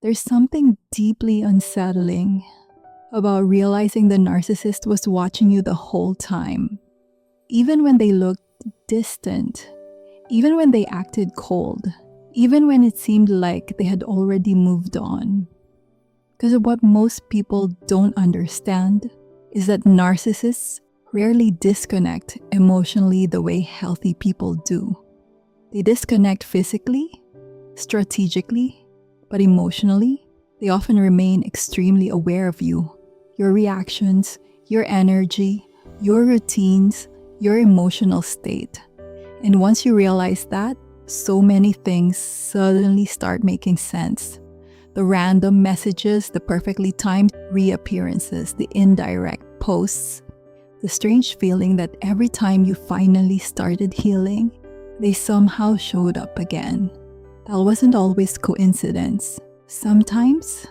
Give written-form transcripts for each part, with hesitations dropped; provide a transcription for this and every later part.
There's something deeply unsettling about realizing the narcissist was watching you the whole time, even when they looked distant, even when they acted cold, even when it seemed like they had already moved on. Because what most people don't understand is that narcissists rarely disconnect emotionally the way healthy people do. They disconnect physically, strategically, but emotionally, they often remain extremely aware of you, your reactions, your energy, your routines, your emotional state. And once you realize that, so many things suddenly start making sense. The random messages, the perfectly timed reappearances, the indirect posts, the strange feeling that every time you finally started healing, they somehow showed up again. That wasn't always coincidence. Sometimes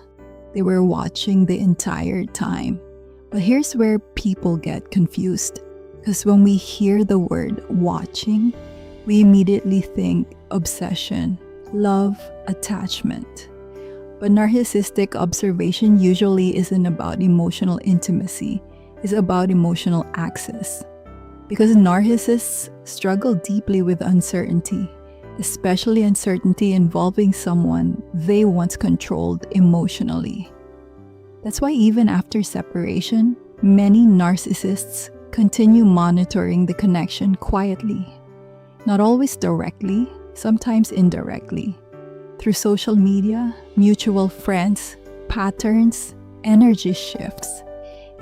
they were watching the entire time. But here's where people get confused. Because when we hear the word watching, we immediately think obsession, love, attachment. But narcissistic observation usually isn't about emotional intimacy, it's about emotional access. Because narcissists struggle deeply with uncertainty, especially uncertainty involving someone they once controlled emotionally. That's why even after separation, many narcissists continue monitoring the connection quietly. Not always directly, sometimes indirectly. Through social media, mutual friends, patterns, energy shifts.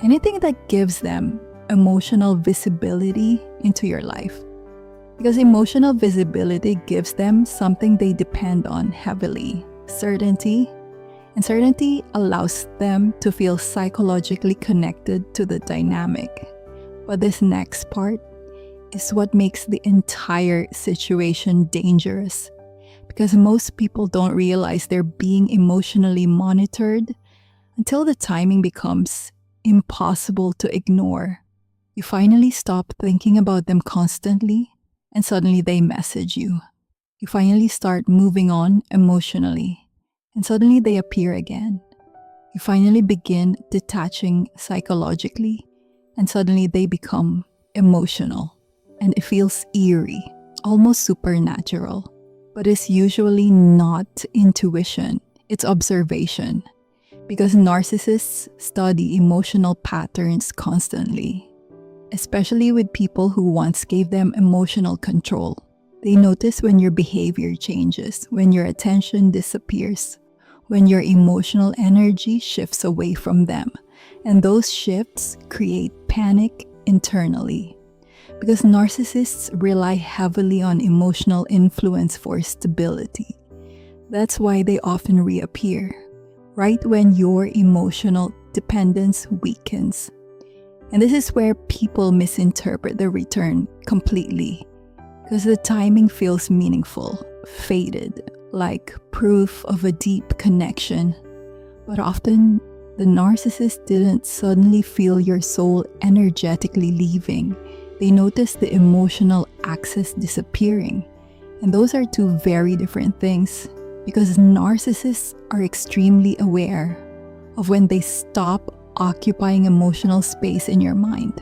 Anything that gives them emotional visibility into your life. Because emotional visibility gives them something they depend on heavily, certainty. And certainty allows them to feel psychologically connected to the dynamic. But this next part is what makes the entire situation dangerous. Because most people don't realize they're being emotionally monitored until the timing becomes impossible to ignore. You finally stop thinking about them constantly, and suddenly they message you. You finally start moving on emotionally, and suddenly they appear again. You finally begin detaching psychologically, and suddenly they become emotional. And it feels eerie, almost supernatural. But it's usually not intuition, it's observation. Because narcissists study emotional patterns constantly, especially with people who once gave them emotional control. They notice when your behavior changes, when your attention disappears, when your emotional energy shifts away from them. And those shifts create panic internally. Because narcissists rely heavily on emotional influence for stability. That's why they often reappear, right when your emotional dependence weakens. And this is where people misinterpret the return completely, because the timing feels meaningful, faded, like proof of a deep connection. But often, the narcissist didn't suddenly feel your soul energetically leaving. They noticed the emotional access disappearing. And those are two very different things, because narcissists are extremely aware of when they stop occupying emotional space in your mind.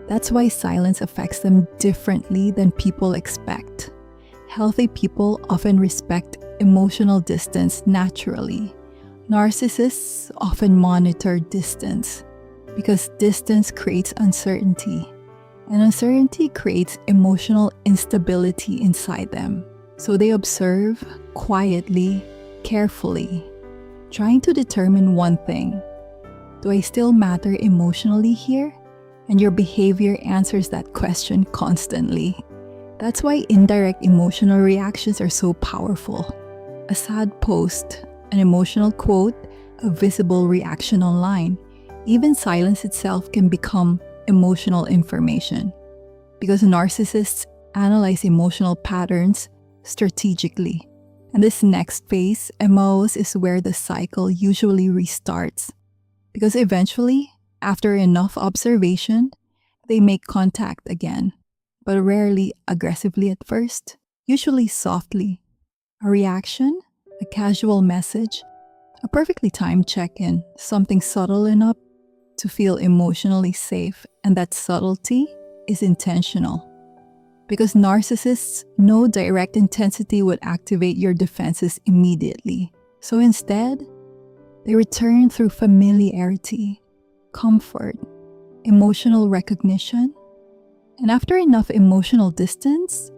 That's why silence affects them differently than people expect. Healthy people often respect emotional distance naturally. Narcissists often monitor distance because distance creates uncertainty, and uncertainty creates emotional instability inside them. So they observe quietly, carefully, trying to determine one thing: do I still matter emotionally here? And your behavior answers that question constantly. That's why indirect emotional reactions are so powerful. A sad post, an emotional quote, a visible reaction online. Even silence itself can become emotional information. Because narcissists analyze emotional patterns strategically. And this next phase, MOs, is where the cycle usually restarts. Because eventually, after enough observation, they make contact again, but rarely aggressively at first, usually softly. A reaction, a casual message, A perfectly timed check-in, something subtle enough to feel emotionally safe, and that subtlety is intentional. Because narcissists know direct intensity would activate your defenses immediately. So instead, they return through familiarity, comfort, emotional recognition, and after enough emotional distance,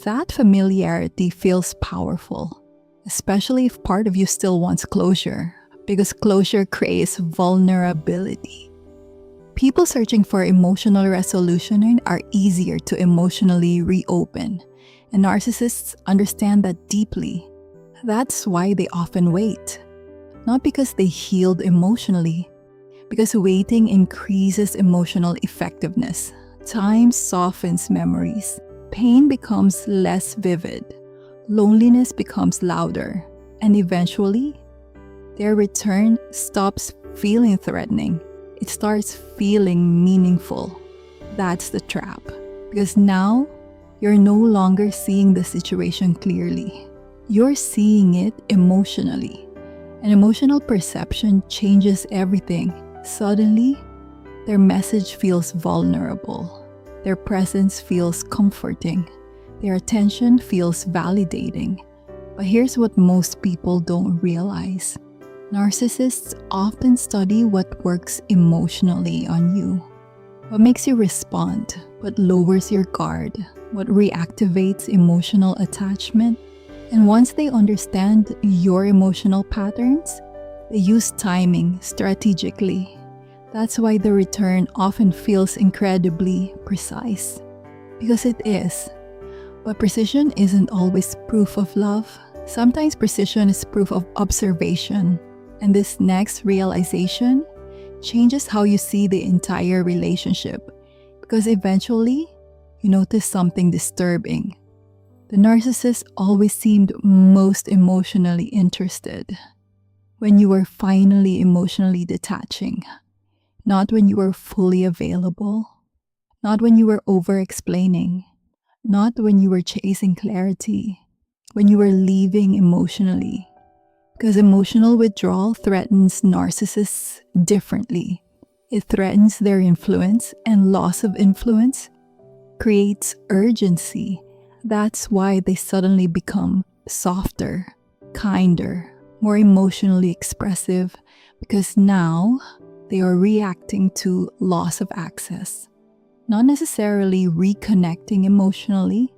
that familiarity feels powerful, especially if part of you still wants closure, because closure creates vulnerability. People searching for emotional resolution are easier to emotionally reopen, and narcissists understand that deeply. That's why they often wait. Not because they healed emotionally, because waiting increases emotional effectiveness. Time softens memories. Pain becomes less vivid. Loneliness becomes louder. And eventually, their return stops feeling threatening. It starts feeling meaningful. That's the trap. Because now, you're no longer seeing the situation clearly. You're seeing it emotionally. And emotional perception changes everything. Suddenly, their message feels vulnerable. Their presence feels comforting. Their attention feels validating. But here's what most people don't realize. Narcissists often study what works emotionally on you. What makes you respond, what lowers your guard, what reactivates emotional attachment. And once they understand your emotional patterns, they use timing strategically. That's why the return often feels incredibly precise. Because it is. But precision isn't always proof of love. Sometimes precision is proof of observation. And this next realization changes how you see the entire relationship. Because eventually, you notice something disturbing. The narcissist always seemed most emotionally interested when you were finally emotionally detaching, not when you were fully available, not when you were over-explaining, not when you were chasing clarity, when you were leaving emotionally. Because emotional withdrawal threatens narcissists differently. It threatens their influence, and loss of influence creates urgency. That's why they suddenly become softer, kinder, more emotionally expressive, because now they are reacting to loss of access, not necessarily reconnecting emotionally.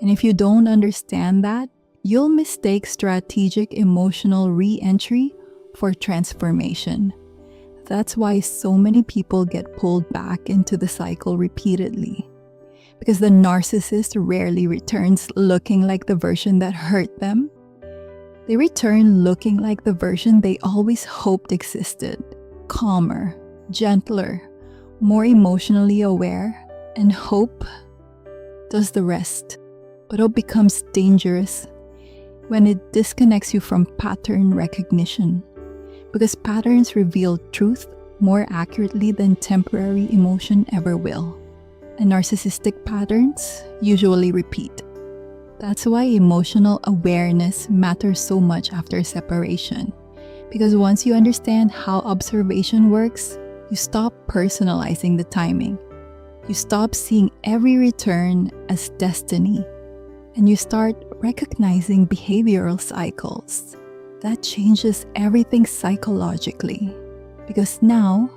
And if you don't understand that, you'll mistake strategic emotional re-entry for transformation. That's why so many people get pulled back into the cycle repeatedly. Because the narcissist rarely returns looking like the version that hurt them. They return looking like the version they always hoped existed. Calmer, gentler, more emotionally aware, and hope does the rest. But hope becomes dangerous when it disconnects you from pattern recognition. Because patterns reveal truth more accurately than temporary emotion ever will. And narcissistic patterns usually repeat. That's why emotional awareness matters so much after separation. Because once you understand how observation works, you stop personalizing the timing. You stop seeing every return as destiny. And you start recognizing behavioral cycles. That changes everything psychologically. Because now,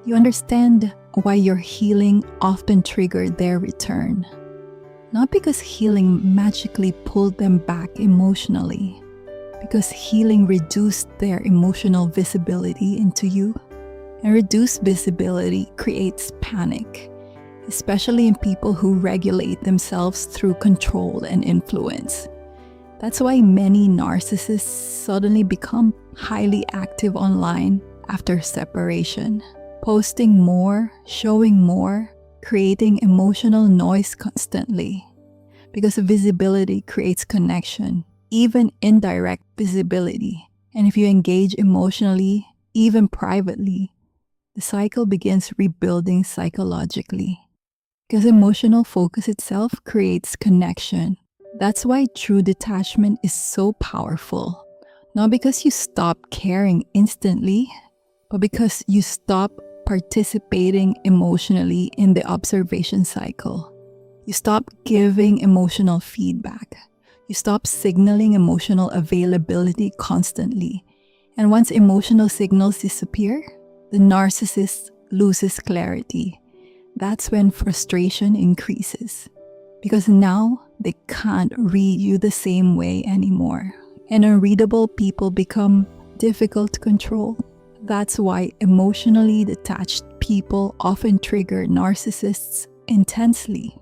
you understand why your healing often triggered their return. Not because healing magically pulled them back emotionally, because healing reduced their emotional visibility into you. And reduced visibility creates panic, especially in people who regulate themselves through control and influence. That's why many narcissists suddenly become highly active online after separation. Posting more, showing more, creating emotional noise constantly. Because visibility creates connection, even indirect visibility. And if you engage emotionally, even privately, the cycle begins rebuilding psychologically. Because emotional focus itself creates connection. That's why true detachment is so powerful. Not because you stop caring instantly, but because you stop participating emotionally in the observation cycle. You stop giving emotional feedback. You stop signaling emotional availability constantly. And once emotional signals disappear, the narcissist loses clarity. That's when frustration increases. Because now they can't read you the same way anymore. And unreadable people become difficult to control. That's why emotionally detached people often trigger narcissists intensely.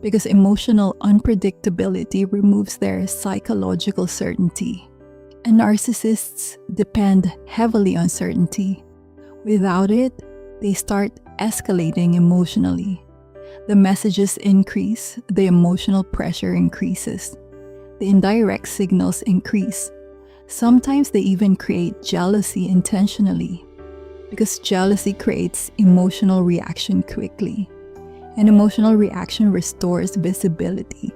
Because emotional unpredictability removes their psychological certainty. And narcissists depend heavily on certainty. Without it, they start escalating emotionally. The messages increase, the emotional pressure increases. The indirect signals increase. Sometimes they even create jealousy intentionally, because jealousy creates emotional reaction quickly, and emotional reaction restores visibility.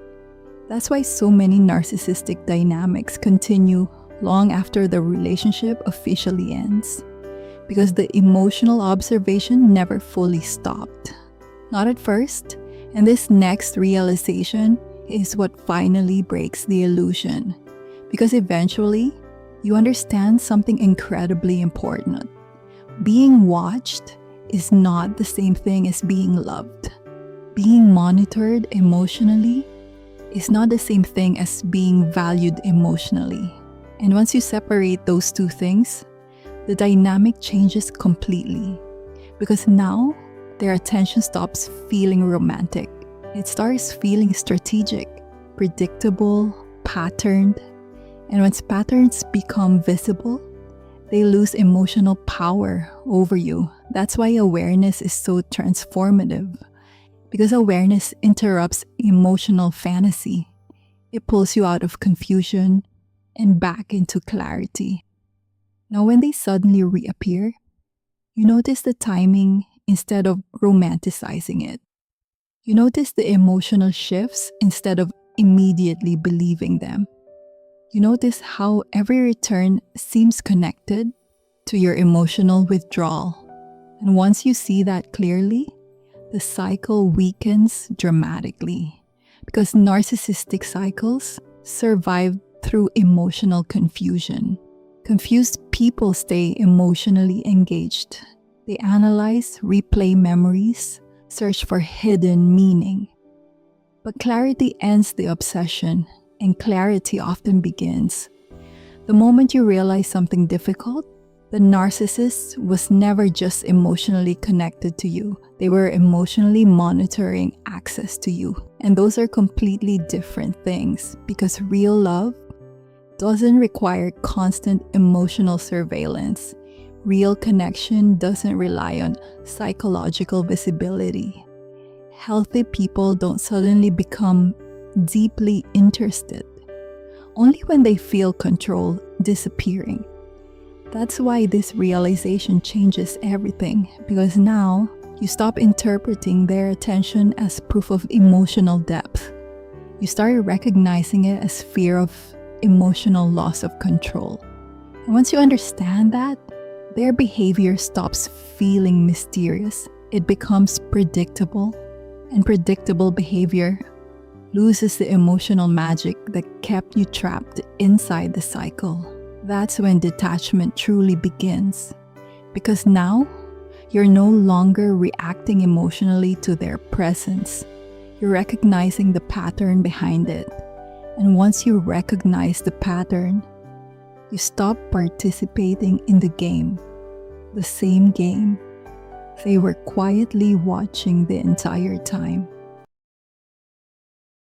That's why so many narcissistic dynamics continue long after the relationship officially ends, because the emotional observation never fully stopped. Not at first, and this next realization is what finally breaks the illusion. Because eventually, you understand something incredibly important. Being watched is not the same thing as being loved. Being monitored emotionally is not the same thing as being valued emotionally. And once you separate those two things, the dynamic changes completely. Because now, their attention stops feeling romantic. It starts feeling strategic, predictable, patterned. And once patterns become visible, they lose emotional power over you. That's why awareness is so transformative. Because awareness interrupts emotional fantasy. It pulls you out of confusion and back into clarity. Now, when they suddenly reappear, you notice the timing instead of romanticizing it. You notice the emotional shifts instead of immediately believing them. You notice how every return seems connected to your emotional withdrawal. And once you see that clearly, the cycle weakens dramatically. Because narcissistic cycles survive through emotional confusion. Confused people stay emotionally engaged. They analyze, replay memories, search for hidden meaning. But clarity ends the obsession, and clarity often begins. The moment you realize something difficult, the narcissist was never just emotionally connected to you. They were emotionally monitoring access to you. And those are completely different things, because real love doesn't require constant emotional surveillance. Real connection doesn't rely on psychological visibility. Healthy people don't suddenly become deeply interested, only when they feel control disappearing. That's why this realization changes everything, because now you stop interpreting their attention as proof of emotional depth. You start recognizing it as fear of emotional loss of control. And once you understand that, their behavior stops feeling mysterious. It becomes predictable, and predictable behavior loses the emotional magic that kept you trapped inside the cycle. That's when detachment truly begins. Because now, you're no longer reacting emotionally to their presence. You're recognizing the pattern behind it. And once you recognize the pattern, you stop participating in the game, the same game they were quietly watching the entire time.